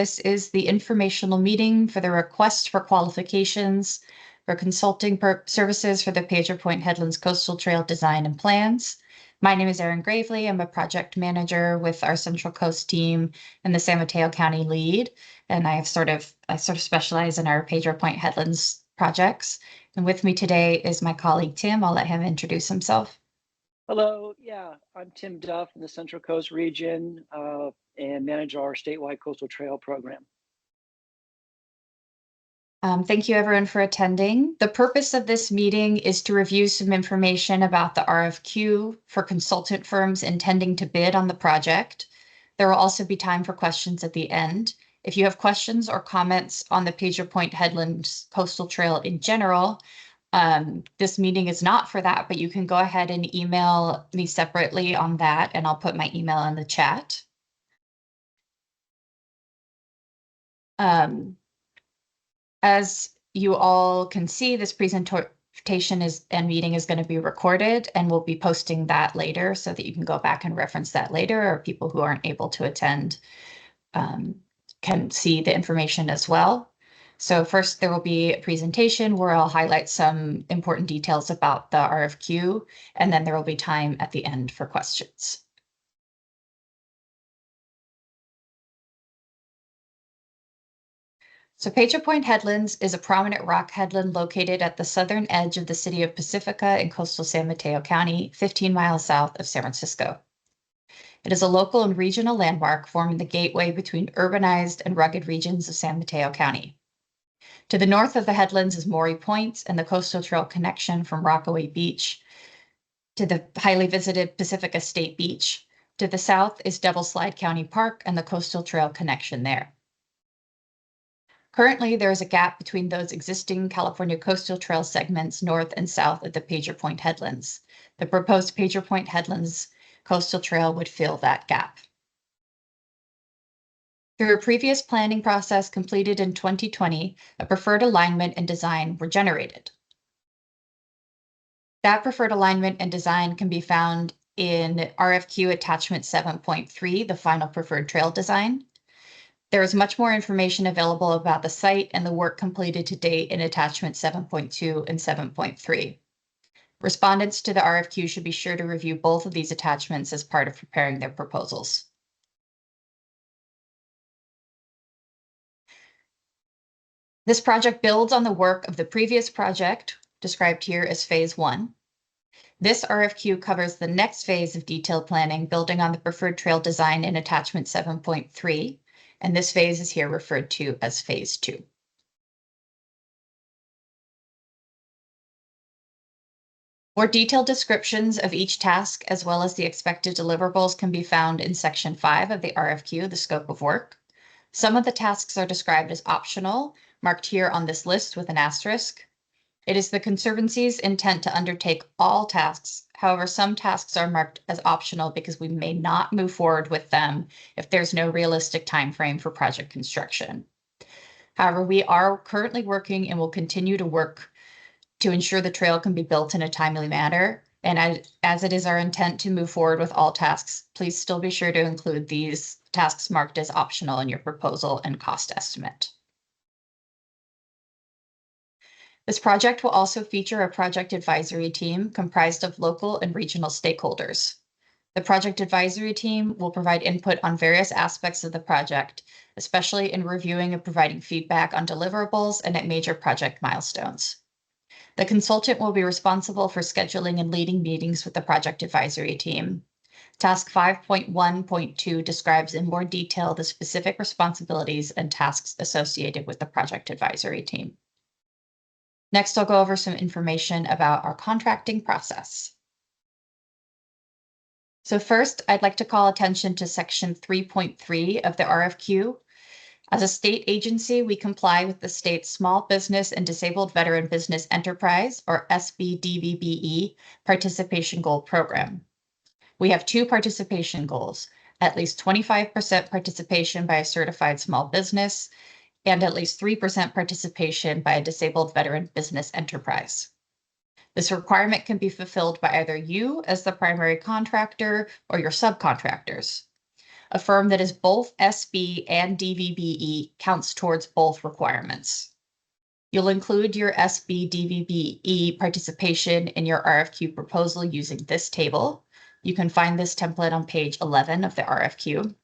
This is the informational meeting for the request for qualifications for consulting services for the Pedro Point Headlands Coastal Trail design and plans. My name is Erin Gravely. I'm a project manager with our Central Coast team and the San Mateo County lead. And I sort of specialize in our Pedro Point Headlands projects. And with me today is my colleague, Tim. I'll let him introduce himself. Hello, I'm Tim Duff in the Central Coast region and manage our statewide coastal trail program. Thank you everyone for attending. The purpose of this meeting is to review some information about the RFQ for consultant firms intending to bid on the project. There will also be time for questions at the end. If you have questions or comments on the Pedro Point Headlands Coastal Trail in general, this meeting is not for that, but you can go ahead and email me separately on that, and I'll put my email in the chat. As you all can see, this presentation and meeting is going to be recorded, and we'll be posting that later so that you can go back and reference that later, or people who aren't able to attend can see the information as well. So first, there will be a presentation where I'll highlight some important details about the RFQ, and then there will be time at the end for questions. So Pedro Point Headlands is a prominent rock headland located at the southern edge of the city of Pacifica in coastal San Mateo County, 15 miles south of San Francisco. It is a local and regional landmark forming the gateway between urbanized and rugged regions of San Mateo County. To the north of the headlands is Maury Point and the coastal trail connection from Rockaway Beach to the highly visited Pacifica State Beach. To the south is Devil Slide County Park and the coastal trail connection there. Currently, there is a gap between those existing California coastal trail segments north and south of the Pedro Point Headlands. The proposed Pedro Point Headlands coastal trail would fill that gap. Through a previous planning process completed in 2020, a preferred alignment and design were generated. That preferred alignment and design can be found in RFQ Attachment 7.3, the final preferred trail design. There is much more information available about the site and the work completed to date in Attachment 7.2 and 7.3. Respondents to the RFQ should be sure to review both of these attachments as part of preparing their proposals. This project builds on the work of the previous project, described here as Phase 1. This RFQ covers the next phase of detailed planning, building on the preferred trail design in Attachment 7.3, and this phase is here referred to as Phase 2. More detailed descriptions of each task, as well as the expected deliverables, can be found in Section 5 of the RFQ, the scope of work. Some of the tasks are described as optional, marked here on this list with an asterisk. It is the Conservancy's intent to undertake all tasks. However, some tasks are marked as optional because we may not move forward with them if there's no realistic time frame for project construction. However, we are currently working and will continue to work to ensure the trail can be built in a timely manner. And as it is our intent to move forward with all tasks, please still be sure to include these tasks marked as optional in your proposal and cost estimate. This project will also feature a project advisory team comprised of local and regional stakeholders. The project advisory team will provide input on various aspects of the project, especially in reviewing and providing feedback on deliverables and at major project milestones. The consultant will be responsible for scheduling and leading meetings with the project advisory team. Task 5.1.2 describes in more detail the specific responsibilities and tasks associated with the project advisory team. Next, I'll go over some information about our contracting process. So first, I'd like to call attention to Section 3.3 of the RFQ. As a state agency, we comply with the state's Small Business and Disabled Veteran Business Enterprise, or SBDVBE, Participation Goal Program. We have two participation goals: at least 25% participation by a certified small business, and at least 3% participation by a disabled veteran business enterprise. This requirement can be fulfilled by either you as the primary contractor or your subcontractors. A firm that is both SB and DVBE counts towards both requirements. You'll include your SB DVBE participation in your RFQ proposal using this table. You can find this template on page 11 of the RFQ.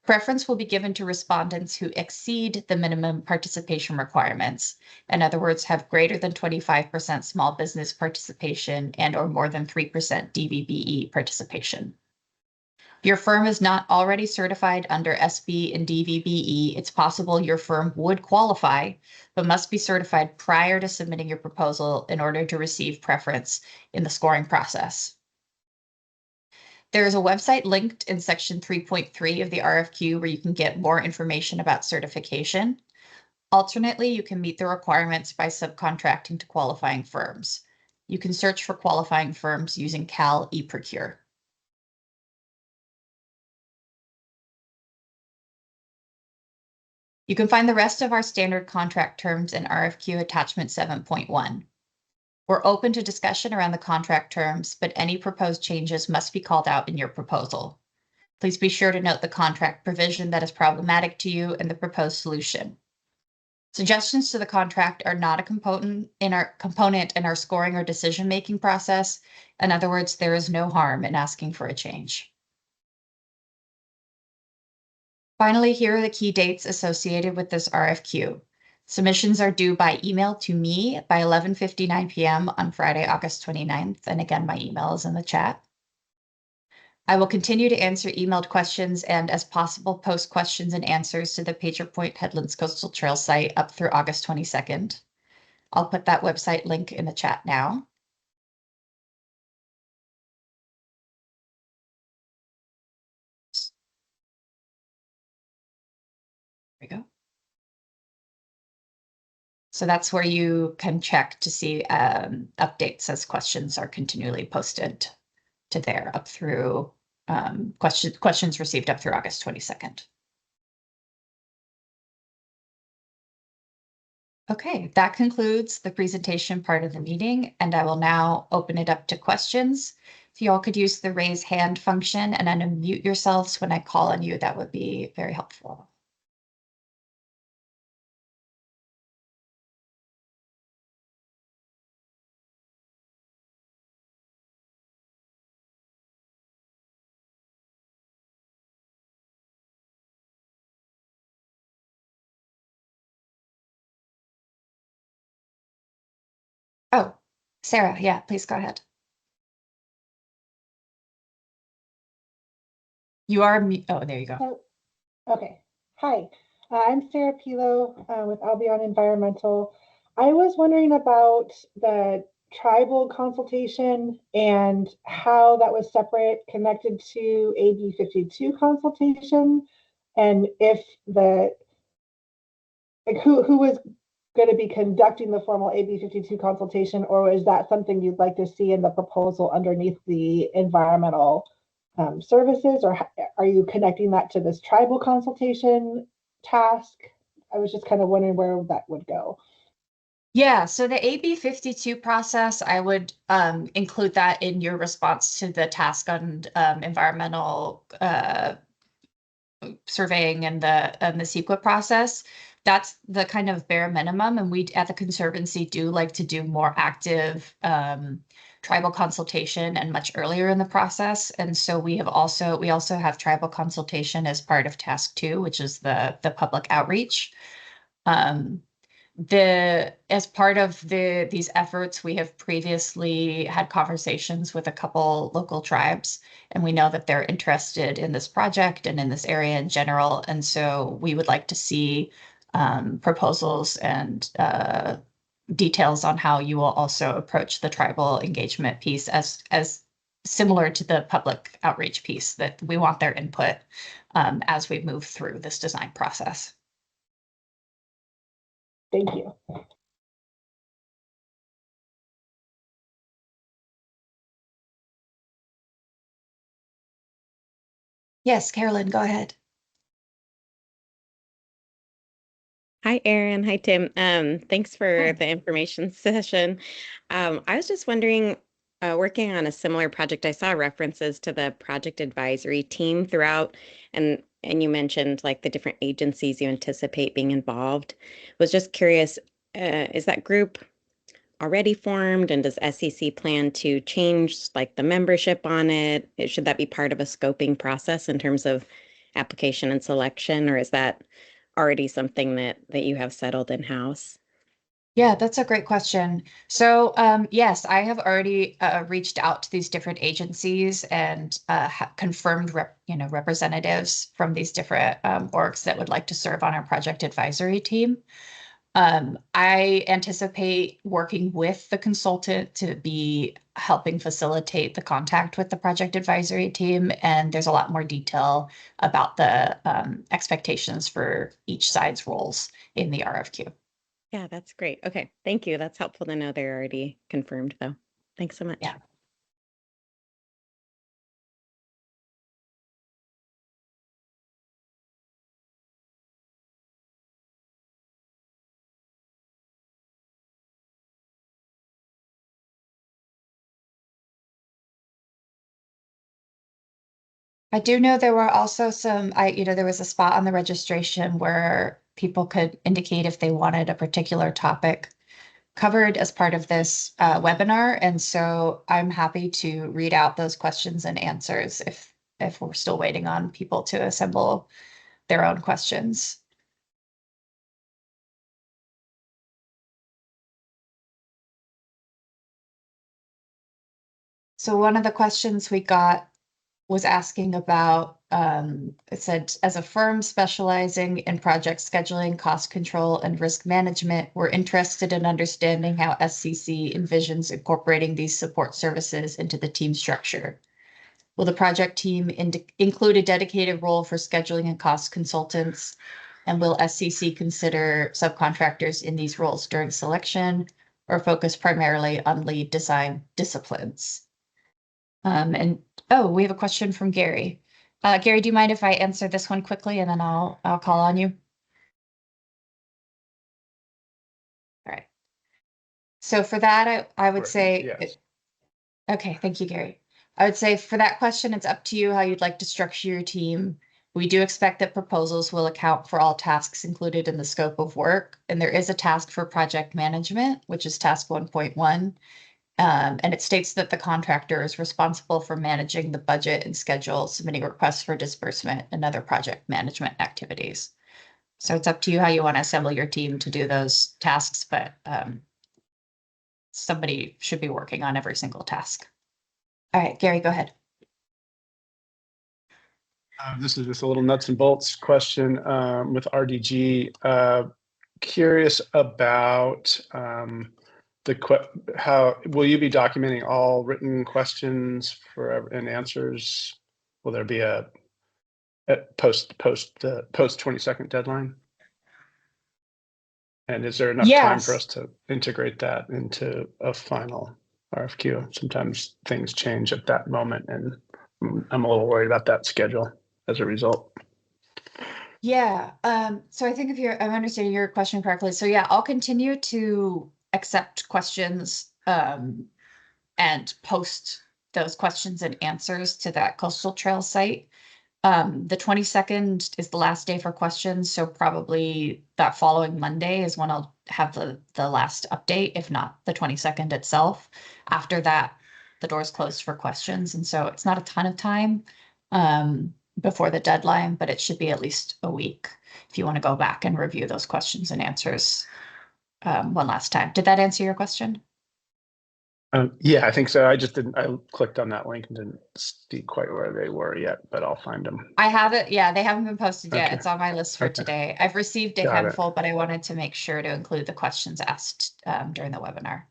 Preference will be given to respondents who exceed the minimum participation requirements. In other words, have greater than 25% small business participation and or more than 3% DVBE participation. If your firm is not already certified under SB and DVBE, it's possible your firm would qualify, but must be certified prior to submitting your proposal in order to receive preference in the scoring process. There is a website linked in section 3.3 of the RFQ where you can get more information about certification. Alternately, you can meet the requirements by subcontracting to qualifying firms. You can search for qualifying firms using Cal eProcure. You can find the rest of our standard contract terms in RFQ attachment 7.1. We're open to discussion around the contract terms, but any proposed changes must be called out in your proposal. Please be sure to note the contract provision that is problematic to you and the proposed solution. Suggestions to the contract are not a component in our scoring or decision-making process. In other words, there is no harm in asking for a change. Finally, here are the key dates associated with this RFQ. Submissions are due by email to me by 11:59 p.m. on Friday, August 29th. And again, my email is in the chat. I will continue to answer emailed questions and, as possible, post questions and answers to the PagerPoint Headlands Coastal Trail site up through August 22nd. I'll put that website link in the chat now. There we go. So that's where you can check to see updates as questions are continually posted to there up through questions received up through August 22nd. Okay, that concludes the presentation part of the meeting, and I will now open it up to questions. If you all could use the raise hand function and unmute yourselves when I call on you, that would be very helpful. Oh, Sarah, yeah, please go ahead. You are, oh, there you go. Okay. Hi, I'm Sarah Pilo with Albion Environmental. I was wondering about the tribal consultation and how that was separate connected to AB 52 consultation, and if who was going to be conducting the formal AB 52 consultation, or is that something you'd like to see in the proposal underneath the environmental services, or are you connecting that to this tribal consultation task? I was just kind of wondering where that would go. Yeah, so the AB 52 process, I would include that in your response to the task on environmental surveying and the CEQA process. That's the kind of bare minimum, and we at the Conservancy do like to do more active tribal consultation and much earlier in the process. And so we also have tribal consultation as part of task 2, which is the public outreach. As part of these efforts, we have previously had conversations with a couple local tribes, and we know that they're interested in this project and in this area in general. And so we would like to see proposals and details on how you will also approach the tribal engagement piece as similar to the public outreach piece, that we want their input as we move through this design process. Thank you. Yes, Carolyn, go ahead. Hi, Erin. Hi, Tim. Thanks for the information session. I was just wondering, working on a similar project. I saw references to the project advisory team throughout, and you mentioned like the different agencies you anticipate being involved. Was just curious, is that group already formed, and does SEC plan to change like the membership on it? Should that be part of a scoping process in terms of application and selection, or is that already something that you have settled in-house? Yeah, that's a great question. So, yes, I have already reached out to these different agencies and confirmed representatives from these different orgs that would like to serve on our project advisory team. I anticipate working with the consultant to be helping facilitate the contact with the project advisory team, and there's a lot more detail about the expectations for each side's roles in the RFQ. Yeah, that's great. Okay, thank you. That's helpful to know they're already confirmed, though. Thanks so much. Yeah. I do know there were also there was a spot on the registration where people could indicate if they wanted a particular topic covered as part of this webinar. And so I'm happy to read out those questions and answers if we're still waiting on people to assemble their own questions. So one of the questions we got was asking about, it said, as a firm specializing in project scheduling, cost control, and risk management, we're interested in understanding how SCC envisions incorporating these support services into the team structure. Will the project team include a dedicated role for scheduling and cost consultants? And will SCC consider subcontractors in these roles during selection or focus primarily on lead design disciplines? Oh, we have a question from Gary. Gary, do you mind if I answer this one quickly and then I'll call on you? All right. So for that, I would say, Yes. Okay, thank you, Gary. I would say for that question, it's up to you how you'd like to structure your team. We do expect that proposals will account for all tasks included in the scope of work, and there is a task for project management, which is task 1.1. And it states that the contractor is responsible for managing the budget and schedule, submitting requests for disbursement and other project management activities. So it's up to you how you want to assemble your team to do those tasks, but somebody should be working on every single task. All right, Gary, go ahead. This is just a little nuts and bolts question with RDG. Curious about how will you be documenting all written questions and answers? Will there be a post 22nd deadline? And is there enough time for Yes. us to integrate that into a final RFQ? Sometimes things change at that moment, and I'm a little worried about that schedule as a result. Yeah. So I think if I'm understanding your question correctly. So yeah, I'll continue to accept questions and post those questions and answers to that Coastal Trail site. The 22nd is the last day for questions, so probably that following Monday is when I'll have the last update, if not the 22nd itself. After that, the door's closed for questions, and so it's not a ton of time before the deadline, but it should be at least a week if you want to go back and review those questions and answers one last time. Did that answer your question? Yeah, I think so. I clicked on that link and didn't see quite where they were yet, but I'll find them. I have it. Yeah, they haven't been posted yet. Okay. It's on my list for Okay. today. I've received a Got it. handful, but I wanted to make sure to include the questions asked during the webinar.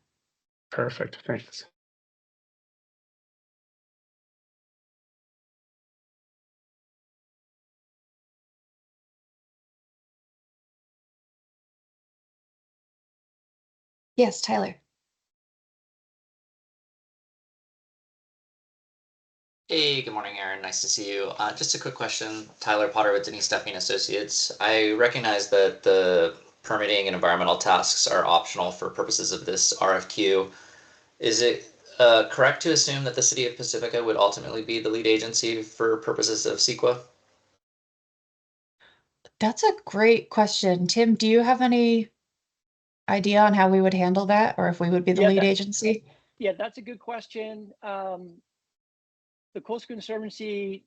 Perfect. Thanks. Yes, Tyler. Hey, good morning, Aaron. Nice to see you. Just a quick question. Tyler Potter with Denise Duffy and Associates. I recognize that the permitting and environmental tasks are optional for purposes of this RFQ. Is it correct to assume that the city of Pacifica would ultimately be the lead agency for purposes of CEQA? That's a great question. Tim, do you have any idea on how we would handle that, or if we would be the Yeah, lead agency? Yeah, that's a good question. The Coastal Conservancy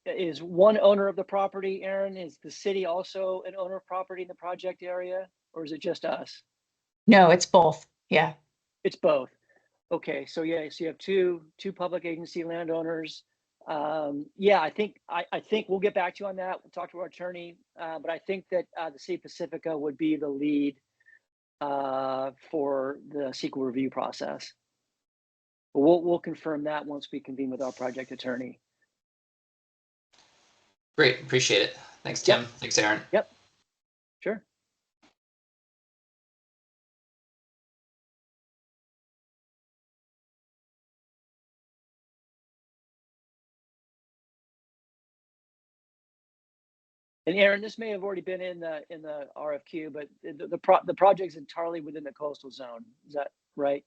is one owner of the property. Aaron, is the city also an owner of property in the project area, or is it just us? No, it's both. Yeah. It's both. Okay, so yeah, so you have two public agency landowners. Yeah, I think we'll get back to you on that. We'll talk to our attorney, but I think that the City of Pacifica would be the lead for the CEQA review process. But we'll confirm that once we convene with our project attorney. Great, appreciate it. Thanks, Tim. Yep. Thanks, Aaron. Yep, sure. And Aaron, this may have already been in the RFQ, but the project's entirely within the coastal zone. Is that right?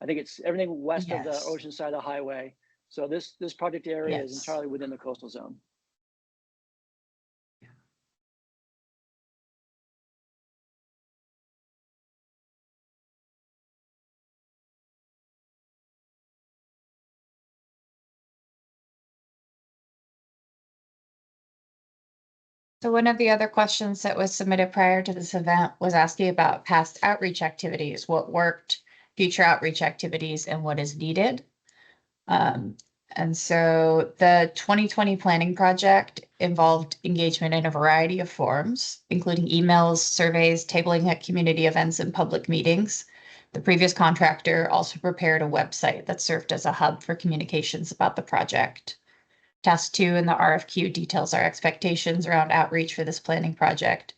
I think it's everything west of the Yes. ocean side of the highway. So this project area is Yes. entirely within the coastal zone. So one of the other questions that was submitted prior to this event was asking about past outreach activities, what worked, future outreach activities, and what is needed. And so the 2020 planning project involved engagement in a variety of forms, including emails, surveys, tabling at community events, and public meetings. The previous contractor also prepared a website that served as a hub for communications about the project. Task 2 in the RFQ details our expectations around outreach for this planning project.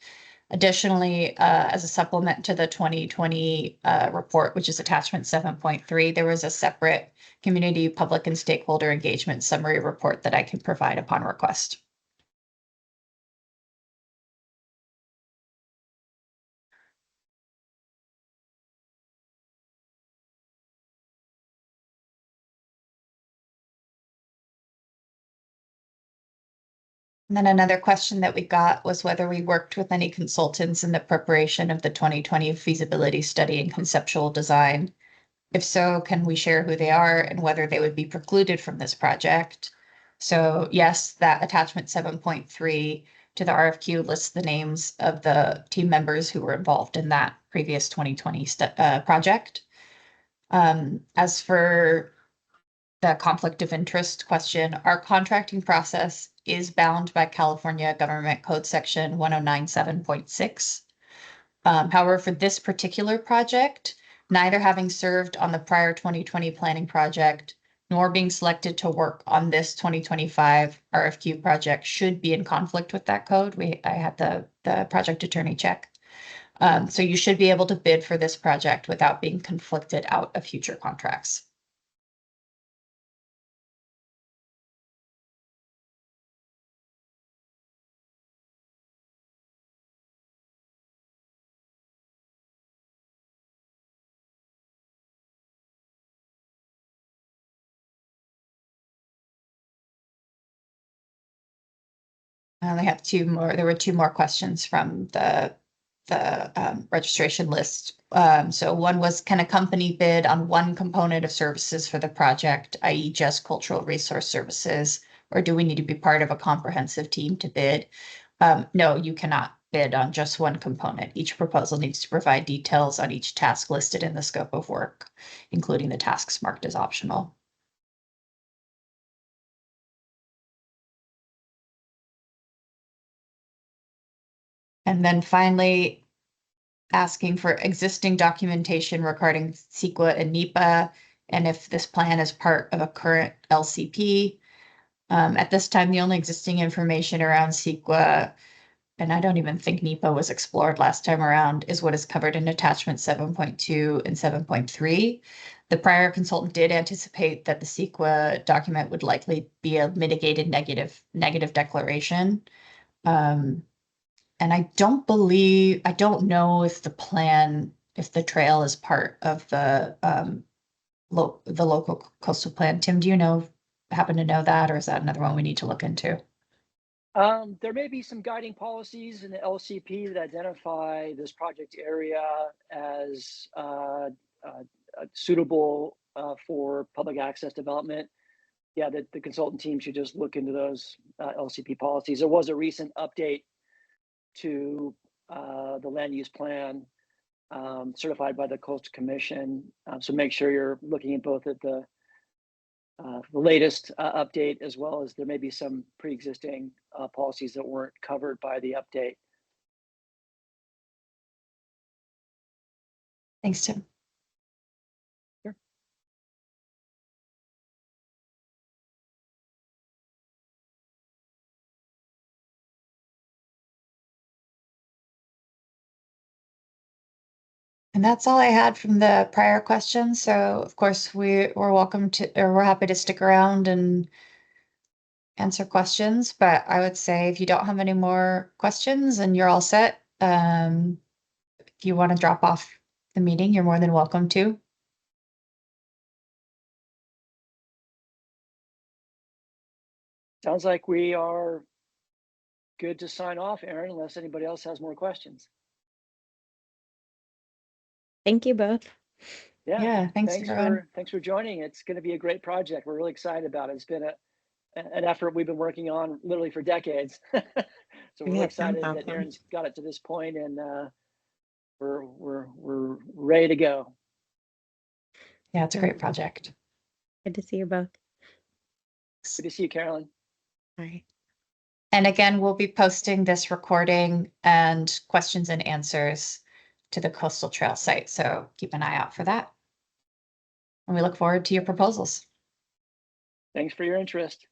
Additionally, as a supplement to the 2020 report, which is attachment 7.3, there was a separate community, public, and stakeholder engagement summary report that I can provide upon request. And then another question that we got was whether we worked with any consultants in the preparation of the 2020 feasibility study and conceptual design. If so, can we share who they are and whether they would be precluded from this project? So yes, that attachment 7.3 to the RFQ lists the names of the team members who were involved in that previous 2020 project. As for the conflict of interest question, our contracting process is bound by California Government Code Section 1097.6. However, for this particular project, neither having served on the prior 2020 planning project nor being selected to work on this 2025 RFQ project should be in conflict with that code. I had the project attorney check. So you should be able to bid for this project without being conflicted out of future contracts. I only have two more. There were two more questions from the registration list. So one was, can a company bid on one component of services for the project, i.e. just cultural resource services, or do we need to be part of a comprehensive team to bid? No, you cannot bid on just one component. Each proposal needs to provide details on each task listed in the scope of work, including the tasks marked as optional. And then finally, asking for existing documentation regarding CEQA and NEPA, and if this plan is part of a current LCP. At this time, the only existing information around CEQA, and I don't even think NEPA was explored last time around, is what is covered in attachment 7.2 and 7.3. The prior consultant did anticipate that the CEQA document would likely be a mitigated negative declaration. And I don't know if the trail is part of the the local coastal plan. Tim, do you happen to know that, or is that another one we need to look into? There may be some guiding policies in the LCP that identify this project area as suitable for public access development. Yeah, the consultant team should just look into those LCP policies. There was a recent update to the land use plan certified by the Coastal Commission. So make sure you're looking at both at the latest update, as well as there may be some pre-existing policies that weren't covered by the update. Thanks, Tim. Sure. And that's all I had from the prior questions. So of course we're welcome to, or we're happy to stick around and answer questions, but I would say if you don't have any more questions and you're all set, if you want to drop off the meeting, you're more than welcome to. Sounds like we are good to sign off, Aaron, unless anybody else has more questions. Thank you both. Yeah, thanks everyone. Thanks for joining. It's going to be a great project. We're really excited about it. It's been an effort we've been working on literally for decades. So we're Yeah, excited sounds that awesome. Aaron's got it to this point, and we're ready to go. Yeah, it's a great project. Good to see you both. Good to see you, Carolyn. Bye. And again, we'll be posting this recording and questions and answers to the Coastal Trail site. So keep an eye out for that. And we look forward to your proposals. Thanks for your interest.